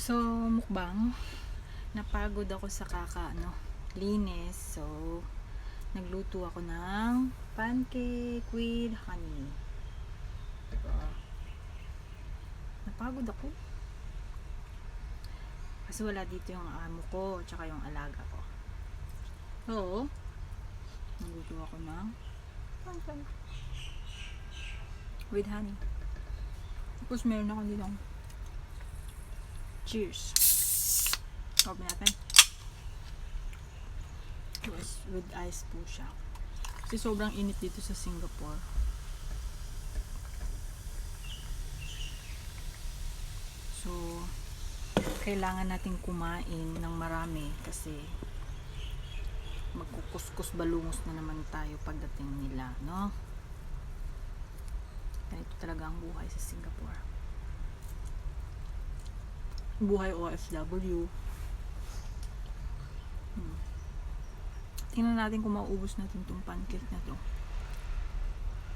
So, mukbang. Napagod ako sa linis. So, nagluto ako ng pancake with honey. Diba? Napagod ako. Kasi wala dito yung amo ko, tsaka yung alaga ko. So, nagluto ako ng pancake with honey. Tapos meron ako dito. Cheers. Open natin. With ice po siya. Kasi sobrang init dito sa Singapore. So, kailangan natin kumain ng marami kasi magkukuskus balungos na naman tayo pagdating nila, no? Ganito talaga ang buhay sa Singapore. Buhay OFW. Tingnan natin kung mauubos natin itong pancake na to.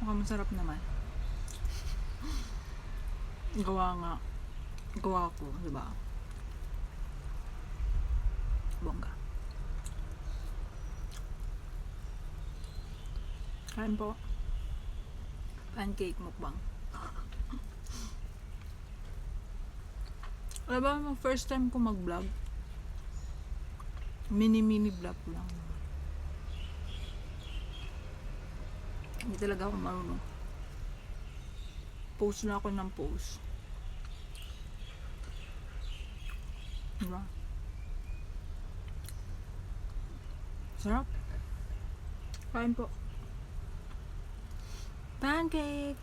Mukhang masarap naman. Gawa ko, diba? Bongga. Kain po. Pancake mukbang. Alam ba, first time ko mag-vlog. Mini vlog lang. Hindi talaga ako marunong. Post na ako ng post. Diba? Sarap. Kain po. Pancake.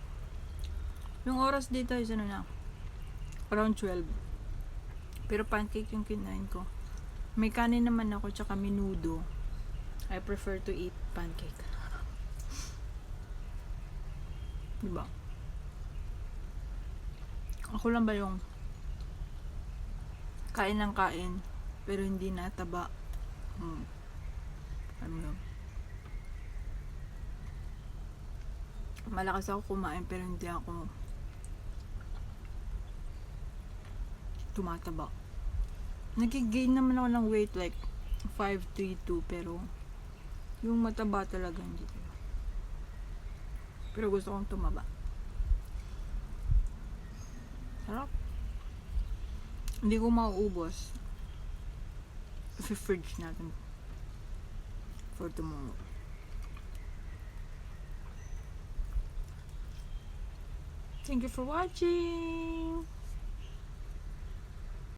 Yung oras dito is ano na? Around 12. Pero pancake yung kinain ko. May kanin naman ako tsaka menudo. I prefer to eat pancake. Diba? Ako lang ba yung kain ng kain pero hindi nataba? Ano yun? Malakas ako kumain pero hindi ako tumataba. Nag-gain naman ako ng weight like 532 pero yung mataba talaga hindi ko. Pero gusto kong tumaba. Sarap. Hindi ko mauubos. I-fridge natin for tomorrow. Thank you for watching.